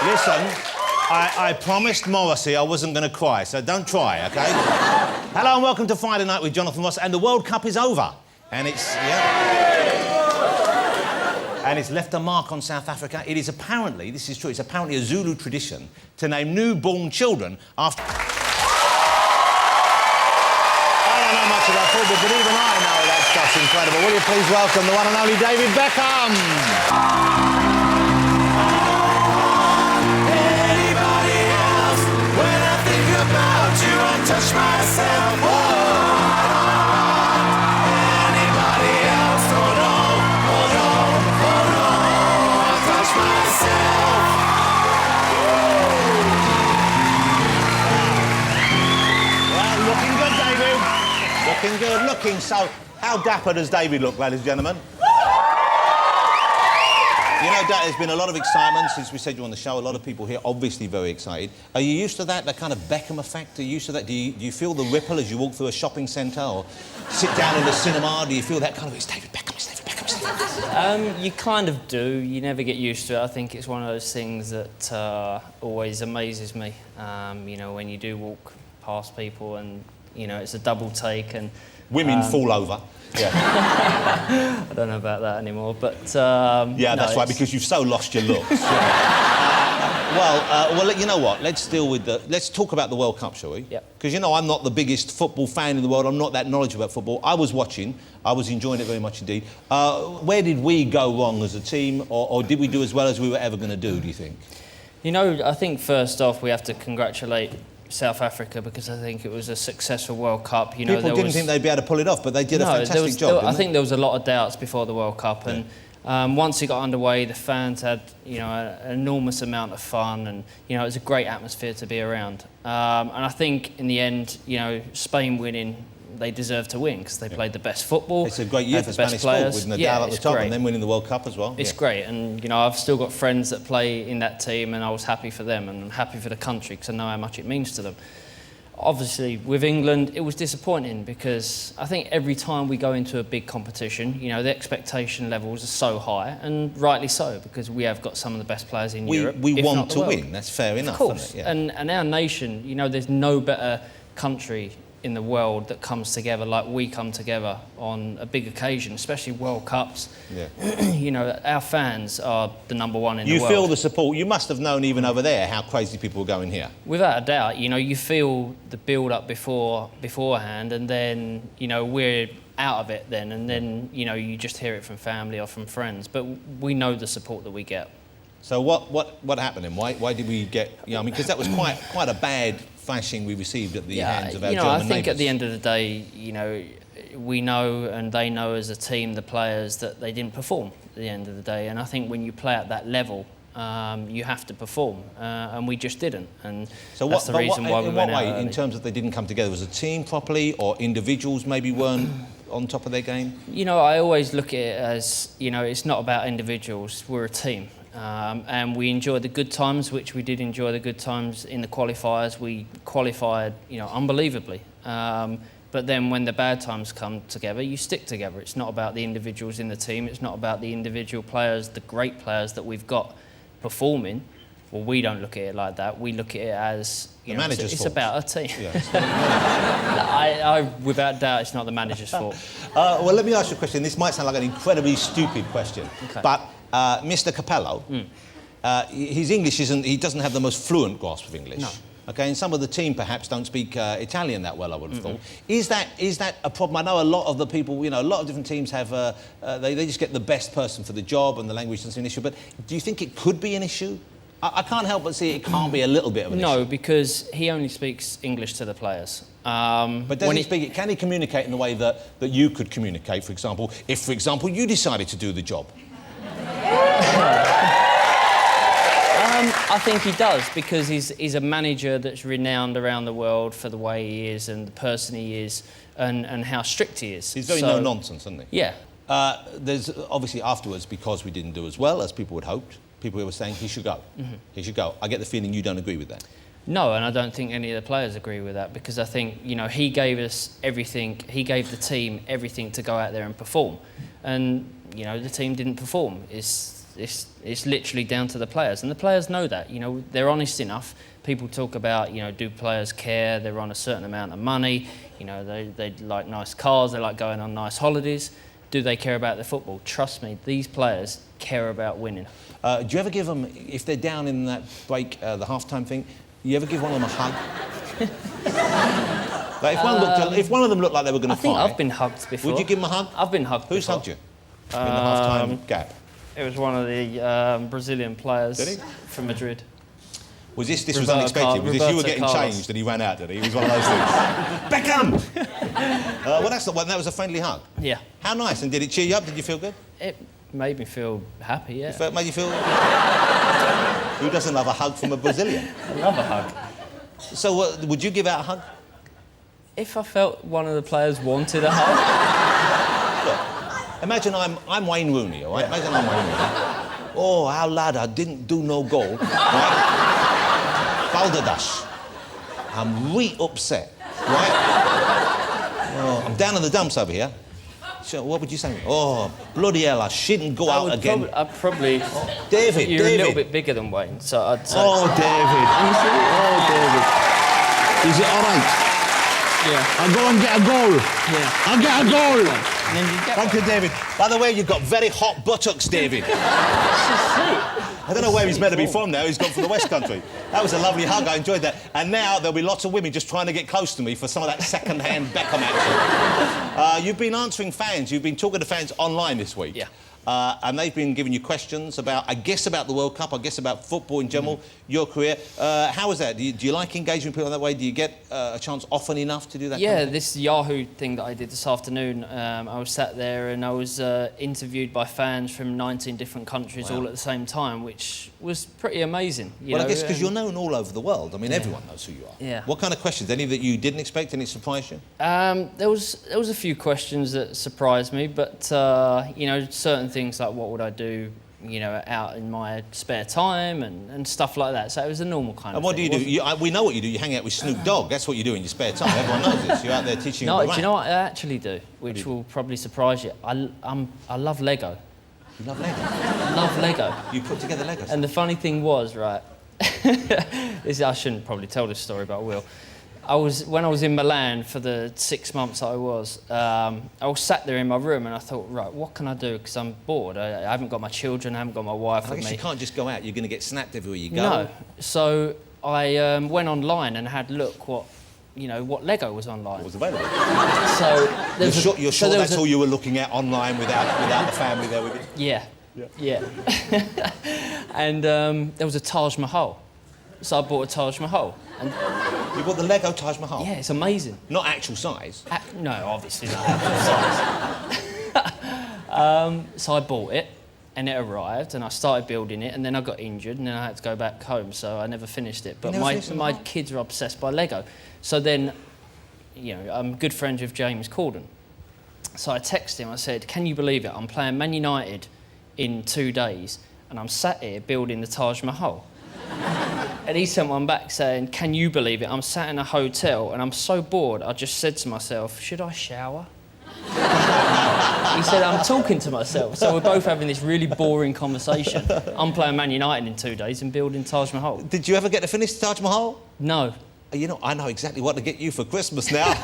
Listen, I promised Morrissey I wasn't going to cry, so don't try, OK? Hello and welcome to Friday Night with Jonathan Ross, and the World Cup is over. And it's... And it's left a mark on South Africa. It is apparently, this is true, it's apparently a Zulu tradition to name newborn children after... I don't know much about football, but even I know that stuff's incredible. Will you please welcome the one and only David Beckham? Anybody else? When I think about you, I touch myself. Anybody else? Oh no, oh no, oh no, I touch myself. Well, looking good, David. Looking good, looking so... How dapper does David look, ladies and gentlemen? You know, there's been a lot of excitement since we said you were on the show. A lot of people here obviously very excited. Are you used to that kind of Beckham effect? Are you used to that? Do you feel the ripple as you walk through a shopping centre or sit down in the cinema? Do you feel that kind of, it's David Beckham, it's David Beckham, it's David Beckham? You kind of do. You never get used to it. I think it's one of those things that always amazes me. You know, when you do walk past people and, you know, it's a double take and... Women fall over. Yeah. I don't know about that anymore, but... yeah, that's right, because you've so lost your looks. Well, you know what? Let's talk about the World Cup, shall we? Yeah. Because, you know, I'm not the biggest football fan in the world. I'm not that knowledgeable about football. I was watching. I was enjoying it very much indeed. Where did we go wrong as a team, or did we do as well as we were ever going to do you think? You know, I think first off we have to congratulate South Africa because I think it was a successful World Cup. You know, people didn't think they'd be able to pull it off, but they did a fantastic job. I think there was a lot of doubts before the World Cup, and once it got underway, the fans had, you know, an enormous amount of fun, and you know, it was a great atmosphere to be around. And I think in the end, you know, Spain winning, they deserved to win because they played the best football. It's a great year for Spanish football with Nadal at the top and then winning the World Cup as well. It's great, and you know, I've still got friends that play in that team, and I was happy for them and I'm happy for the country because I know how much it means to them. Obviously, with England, it was disappointing because I think every time we go into a big competition, you know, the expectation levels are so high, and rightly so, because we have got some of the best players in Europe. We want to win, that's fair enough, of course. Isn't it? Yeah. And our nation, you know, there's no better country in the world that comes together like we come together on a big occasion, especially World Cups. Yeah. You know, our fans are the number one in the world. You feel the support. You must have known even over there how crazy people were going here. Without a doubt, you know, you feel the build-up beforehand, and then, you know, we're out of it then, and then, you know, you just hear it from family or from friends, but we know the support that we get. So what happened then? Why did we get, you know, I mean, because that was quite a bad thrashing we received at the hands of our German neighbours. I think at the end of the day, you know, we know and they know as a team, the players, that they didn't perform at the end of the day. And I think when you play at that level, you have to perform, and we just didn't. And so that's the reason why we went out early. In terms of they didn't come together, was a team properly, or individuals maybe weren't on top of their game? You know, I always look at it as, you know, it's not about individuals, we're a team. And we enjoyed the good times, which we did enjoy the good times in the qualifiers. We qualified, you know, unbelievably. But then when the bad times come together, you stick together. It's not about the individuals in the team. It's not about the individual players, the great players that we've got performing. Well, we don't look at it like that. We look at it as, you know, it's about a team. Yeah, without doubt, it's not the manager's fault. Well, let me ask you a question. This might sound like an incredibly stupid question, but Mr. Capello, his English isn't, he doesn't have the most fluent grasp of English. No. Okay, and some of the team perhaps don't speak Italian that well, I would have thought. Is that a problem? I know a lot of the people, you know, a lot of different teams have, they just get the best person for the job and the language isn't an issue, but do you think it could be an issue? I can't help but see it can't be a little bit of an issue. No, because he only speaks English to the players. But does he speak it? Can he communicate in the way that you could communicate, for example, if, for example, you decided to do the job? I think he does, because he's a manager that's renowned around the world for the way he is and the person he is and how strict he is. He's very no-nonsense, isn't he? Yeah. There's obviously afterwards, because we didn't do as well as people had hoped, people were saying he should go. He should go. I get the feeling you don't agree with that. No, and I don't think any of the players agree with that, because I think, you know, he gave us everything, he gave the team everything to go out there and perform. And, you know, the team didn't perform. It's literally down to the players, and the players know that. You know, they're honest enough. People talk about, you know, do players care? They're on a certain amount of money. You know, they like nice cars. They like going on nice holidays. Do they care about their football? Trust me, these players care about winning. Do you ever give them, if they're down in that break, the half-time thing, you ever give one of them a hug? Like if one of them looked like they were going to fight... I think I've been hugged before. Would you give them a hug? I've been hugged Who's before. hugged you in the half-time gap? It was one of the Brazilian players Did he? from Madrid. Was this was Roberto unexpected? Was this you were getting Carlos. changed and he ran out, did he? It was one of those things. Beckham! Well, that's the one. That was a friendly hug. Yeah. How nice. And did it cheer you up? Did you feel good? It made me feel happy, yeah. Made you feel... Who doesn't love a hug from a Brazilian? I love a hug. So would you give out a hug? If I felt one of the players wanted a hug. Look, imagine I'm Wayne Rooney, all right? Imagine I'm Wayne Rooney. Oh, our lad, I didn't do no goal. Right? Balderdash. I'm upset, right? Oh, I'm down in the dumps over here. So what would you say? Oh, bloody hell, I shouldn't go out again. I'd probably... David, You're a little bit bigger than Wayne, so I'd say... Oh, David. Oh, David. Is it all right? Yeah. I'll go and get a goal. Yeah. I'll get a goal. And then you get Thank you, David. By the way, you've got very hot buttocks, David. I don't know where he's meant to be from now. He's gone from the West Country. That was a lovely hug. I enjoyed that. And now there'll be lots of women just trying to get close to me for some of that second-hand Beckham action. You've been answering fans. You've been talking to fans online this week. Yeah. And they've been giving you questions about, I guess, about the World Cup, I guess about football in general, your career. How is that? Do you like engaging people that way? Do you get a chance often enough to do that? Yeah, kind of thing? this Yahoo thing that I did this afternoon, I was sat there and I was interviewed by fans from 19 different countries all at the same time, which was pretty amazing. Well, I guess because you're known all over the world. I mean, everyone knows who you are. Yeah. What kind of questions? Any that you didn't expect? Any surprised you? There was a few questions that surprised me, but you know, certain things like what would I do, you know, out in my spare time and stuff like that. So it was a normal kind of And what thing. do you do? We know what you do. You hang out with Snoop Dogg. That's what you do in your spare time. Everyone knows this. You're out there teaching No, them do to you rap. know what I actually do, which will probably surprise you? I love Lego. You love Lego. I love Lego. You put together Legos. And the funny thing was, right, I shouldn't probably tell this story, but I will. When I was in Milan for the 6 months that I was sat there in my room and I thought, right, what can I do? Because I'm bored. I haven't got my children, I haven't got my wife I with guess me. you can't just go out. You're going to get snapped everywhere you go. No. So I went online and had a look what Lego was online. What was available. So You're sure that's all you were looking at online without the family there with you? Yeah. And there was a Taj Mahal. So I bought a Taj Mahal. And You bought the Lego Taj Mahal? yeah, it's amazing. Not actual size? No, obviously not actual size. So I bought it, and it arrived, and I started building it, and then I got injured, and then I had to go back home, so I never finished it. But my kids are obsessed by Lego. So then, you know, I'm good friends with James Corden. So I texted him, I said, can you believe it? I'm playing Man United in 2 days, and I'm sat here building the Taj Mahal. And he sent one back saying, can you believe it? I'm sat in a hotel and I'm so bored, I just said to myself, should I shower? He said, I'm talking to myself. So we're both having this really boring conversation. I'm playing Man United in 2 days and building Taj Mahal. Did you ever get to finish Taj Mahal? No. You know, I know exactly what to get you for Christmas now.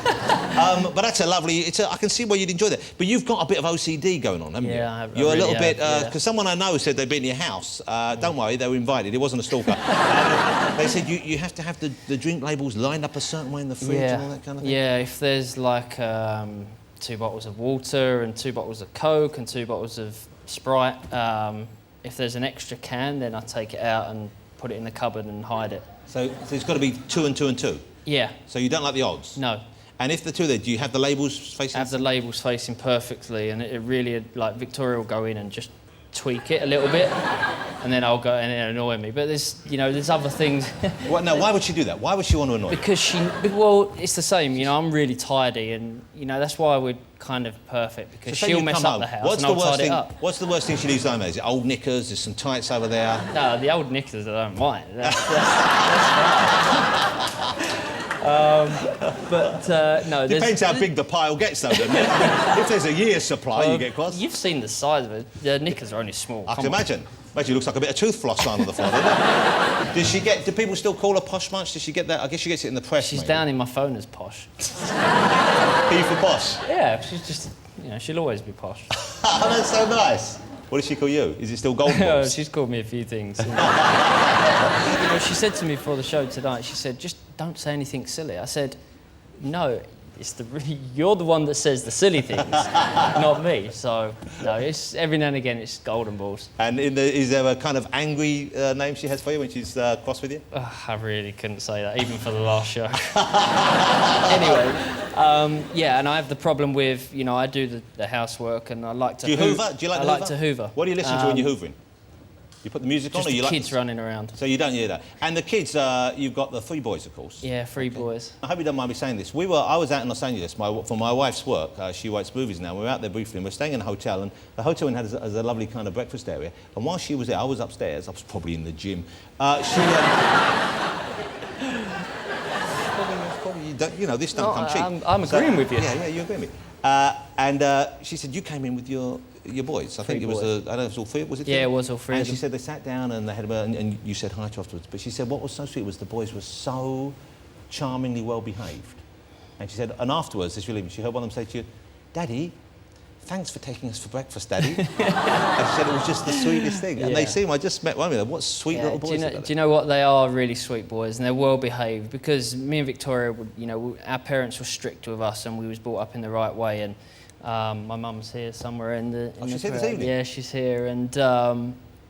But that's a lovely... I can see why you'd enjoy that. But you've got a bit of OCD going on, haven't you? Yeah, I have. You're I a really little bit... have, yeah. Because someone I know said they'd been in your house. Don't worry, they were invited. It wasn't a stalker. They said you have to have the drink labels lined up a certain way in the fridge and all that kind of thing. Yeah, if there's like 2 bottles of water and 2 bottles of Coke and 2 bottles of Sprite, if there's an extra can, then I take it out and put it in the cupboard and hide it. So there's got to be 2 and 2 and 2? Yeah. So you don't like the odds? No. And if the 2 there, do you have the labels facing... I have the labels facing perfectly, and it really, like, Victoria will go in and just tweak it a little bit, and then I'll go in and annoy me. But there's other things. Why would she do that? Why would she want to annoy you? Because it's the same, you know, I'm really tidy, and, you know, that's why we're kind of perfect, because So she'll mess up the house and I'll tidy it up. What's the worst thing she leaves home? Is it old knickers? There's some tights over there? No, the old knickers I don't mind. That's fine. No, Depends how big the pile gets, though, doesn't it? If there's a year's supply, you get cross. You've seen the size of it. The knickers are only small. I can imagine. Imagine it looks like a bit of tooth floss lying on the floor, doesn't it? Does she get... Do people still call her posh much? Does she get that? I guess she gets it in the press, She's maybe. down in my phone as posh. P for posh? Yeah, she's just, you know, she'll always be posh. Oh, that's so nice. What does she call you? Is it still Golden Balls? She's called me a few things. You know, she said to me before the show tonight, she said, just don't say anything silly. I said, no, you're the one that says the silly things, not me. So, no, it's every now and again it's Golden Balls. And is there a kind of angry name she has for you when she's cross with you? I really couldn't say that, even for the last show. Anyway, yeah, and I have the problem with, you know, I do the housework and I like to Do you hoover? Do you like to I hoover? like to hoover. What do you listen to when you're hoovering? You put the music on, Just or you the like kids running around. So you don't hear that. And the kids, you've got the three boys, of course. Yeah, three boys. I hope you don't mind me saying this. I was out in Los Angeles for my wife's work. She writes movies now. We were out there briefly, and we're staying in a hotel, and the hotel has a lovely kind of breakfast area. And while she was there, I was upstairs. I was probably in the gym. You know, this don't come cheap. I'm agreeing with you. Yeah, you agree with me. And she said, you came in with your boys. I think it was, I don't know if it was all three, was it? Yeah, it was all three. And she said they sat down and they had and you said hi to afterwards. But she said what was so sweet was the boys were so charmingly well behaved. And she said, and afterwards, as you leave, she heard one of them say to you, Daddy, thanks for taking us for breakfast, Daddy. And she said it was just the sweetest thing. And they seem, I just met one of them, what sweet little boys. Do you know what? They are really sweet boys and they're well behaved because me and Victoria, you know, our parents were strict with us and we was brought up in the right way. And my mum's here somewhere in the... she's here this evening? Yeah, she's here. And,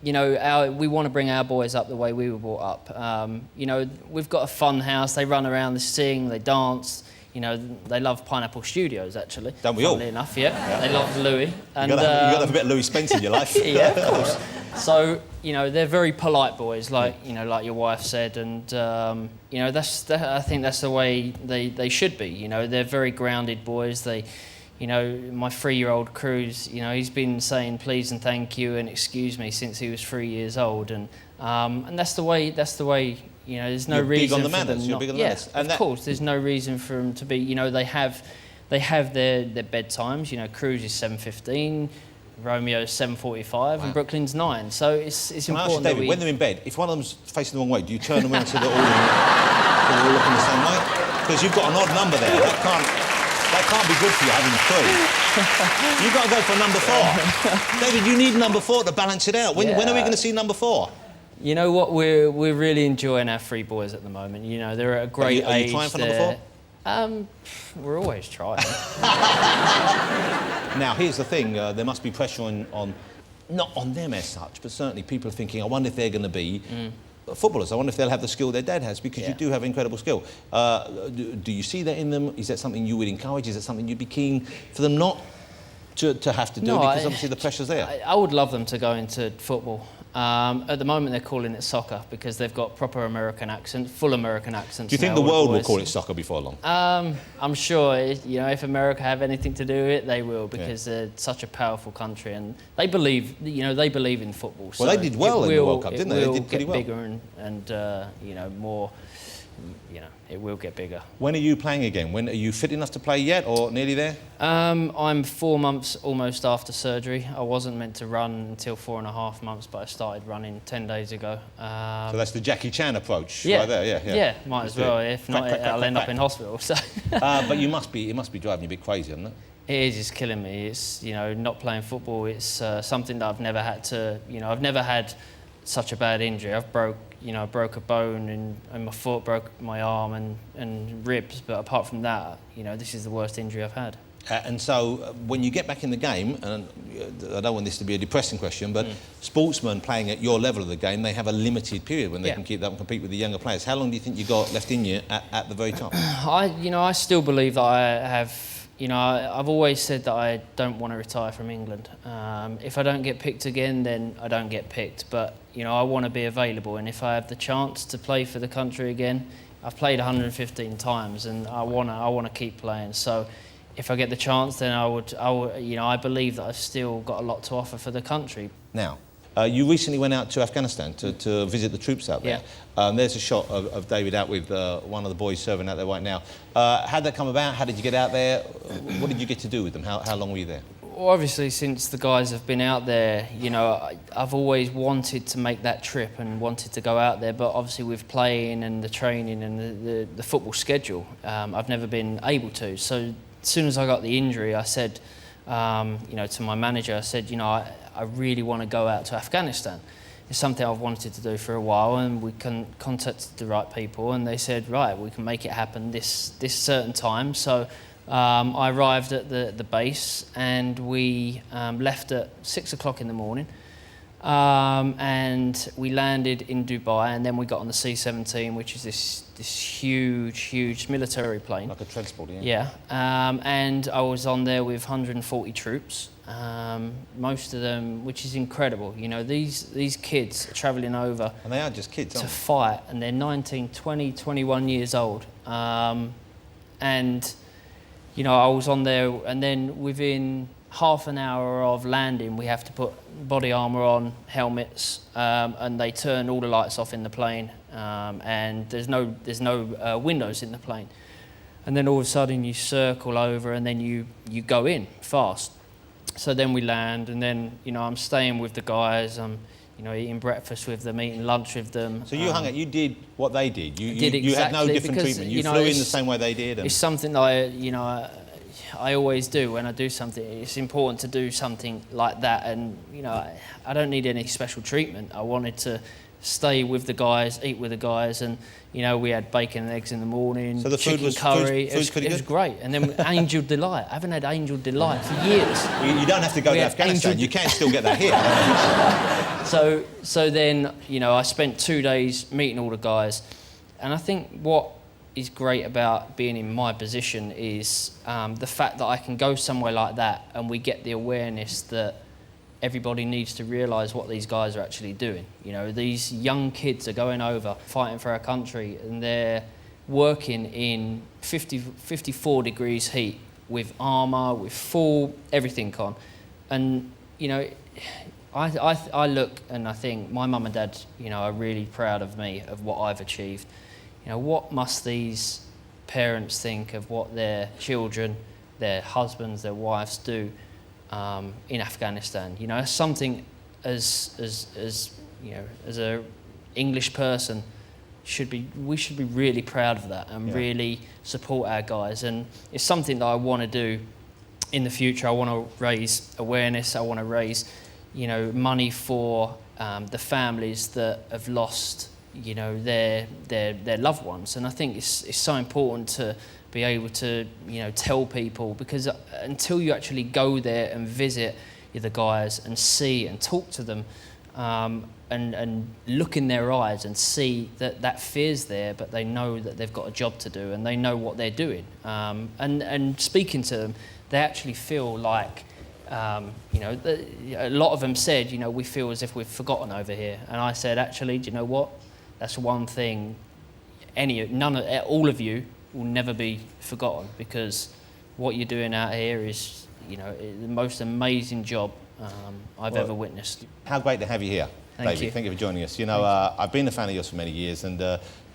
you know, we want to bring our boys up the way we were brought up. You know, we've got a fun house. They run around, they sing, they dance. You know, they love Pineapple Studios, actually. Don't we all? Funnily enough, yeah. They love Louis. And, you've got to have a bit of Louis Spence in your life. Yeah, of course. So, you know, they're very polite boys, like, you know, like your wife said. And, you know, I think that's the way they should be. You know, they're very grounded boys. You know, my 3-year-old Cruz, you know, he's been saying please and thank you and excuse me since he was 3 years old. And that's the way, you know, there's no reason for them You're big on the manners. Yeah, of course, there's no reason for them to be, you know, they have their bedtimes. You know, Cruz is 7:15, Romeo's 7:45, and Brooklyn's 9. So it's important that David, when they're in bed, if one of them's facing the wrong way, do you turn them around so they're all looking the same way? Because you've got an odd number there. That can't be good for you, having 3. You've got to go for number 4. David, you need number 4 to balance it out. When are we going to see number 4? You know what? We're really enjoying our 3 boys at the moment. You know, they're at a great age. Are you trying for number 4? We're always trying. Now, here's the thing. There must be pressure on, not on them as such, but certainly people are thinking, I wonder if they're going to be footballers. I wonder if they'll have the skill their dad has, because you do have incredible skill. Do you see that in them? Is that something you would encourage? Is that something you'd be keen for them not to have to do? Because obviously the pressure's there. I would love them to go into football. At the moment, they're calling it soccer because they've got proper American accents, full American accents. Do you think the world will call it soccer before long? I'm sure, you know, if America have anything to do with it, they will, because they're such a powerful country and they believe, you know, they believe in football. Well, they did well in the World Cup, didn't they? They did pretty well. It will get bigger and you know, more, you know, it will get bigger. When are you playing again? When are you fit enough to play yet, or nearly there? I'm 4 months almost after surgery. I wasn't meant to run until 4.5 months, but I started running 10 days ago. So that's the Jackie Chan approach, right there. Yeah, might as well. If not, I'll end up in hospital. So. But it must be driving you a bit crazy, isn't it? It is just killing me. It's, you know, not playing football. It's something that I've never had to. You know, I've never had such a bad injury. I broke a bone in my foot, broke my arm and ribs, but apart from that, you know, this is the worst injury I've had. And so when you get back in the game, and I don't want this to be a depressing question, but sportsmen playing at your level of the game, they have a limited period when they can keep that and compete with the younger players. How long do you think you got left in you at the very top? I still believe that I have. You know, I've always said that I don't want to retire from England. If I don't get picked again, then I don't get picked. But, you know, I want to be available. And if I have the chance to play for the country again, I've played 115 times and I want to keep playing. So if I get the chance, then I would, you know, I believe that I've still got a lot to offer for the country. Now, you recently went out to Afghanistan to visit the troops out there. Yeah. There's a shot of David out with one of the boys serving out there right now. How'd that come about? How did you get out there? What did you get to do with them? How long were you there? Well, obviously, since the guys have been out there, you know, I've always wanted to make that trip and wanted to go out there. But obviously, with playing and the training and the football schedule, I've never been able to. So as soon as I got the injury, I said, you know, to my manager, I said, you know, I really want to go out to Afghanistan. It's something I've wanted to do for a while, and we contacted the right people, and they said, right, we can make it happen this certain time. So. I arrived at the base, and we left at 6 o'clock in the morning, and we landed in Dubai, and then we got on the C-17, which is this huge military plane. Like a transport, yeah. Yeah, and I was on there with 140 troops, most of them, which is incredible. You know, these kids are travelling over. And they are just kids, to aren't they? fight, and they're 19, 20, 21 years old, and. You know, I was on there, and then within half an hour of landing, we have to put body armour on, helmets, and they turn all the lights off in the plane, and there's no windows in the plane. And then all of a sudden you circle over, and then you go in fast. So then we land, and then, you know, I'm staying with the guys, you know, eating breakfast with them, eating lunch with them. So you hung out, you did what they did. You exactly, had no different because, treatment. You know, flew in the same way they did. And it's something that I always do when I do something. It's important to do something like that, and you know, I don't need any special treatment. I wanted to stay with the guys, eat with the guys, and you know, we had bacon and eggs in the morning. So the food chicken was curry. Food's pretty it was good? great, and then Angel Delight. I haven't had Angel Delight for years. You don't have to go to Afghanistan. You can still get that here. So then, you know, I spent 2 days meeting all the guys, and I think what is great about being in my position is the fact that I can go somewhere like that, and we get the awareness that everybody needs to realise what these guys are actually doing. You know, these young kids are going over, fighting for our country, and they're working in 54 degrees heat with armour, with full everything on. And, you know, I look and I think my mum and dad, you know, are really proud of me, of what I've achieved. You know, what must these parents think of what their children, their husbands, their wives do in Afghanistan? You know, something as you know, as a English person, we should be really proud of that and really support our guys. And it's something that I want to do in the future. I want to raise awareness. I want to raise, you know, money for the families that have lost, you know, their loved ones. And I think it's so important to be able to, you know, tell people, because until you actually go there and visit the guys and see and talk to them, and look in their eyes and see that fear's there, but they know that they've got a job to do and they know what they're doing. And speaking to them, they actually feel like, you know, a lot of them said, you know, we feel as if we've forgotten over here. And I said, actually, do you know what? That's one thing all of you will never be forgotten, because what you're doing out here is, you know, the most amazing job I've ever witnessed. How great to have you here, David. You. Thank you for joining us. You know, I've been a fan of yours for many years, and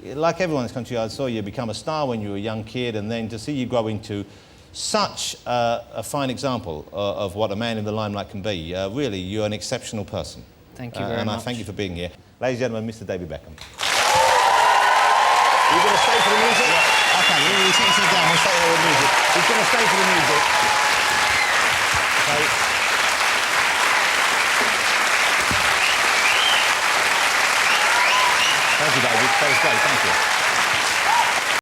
like everyone in this country, I saw you become a star when you were a young kid, and then to see you grow into such a fine example of what a man in the limelight can be. Really, you're an exceptional person. Thank you very much. And I thank you for being here. Ladies and gentlemen, Mr. David Beckham. Are you going to stay for the music? Yeah. Okay, you sit down, we'll stay there with music. He's going to stay for the music. Okay. Thank you, David. That was great, thank you.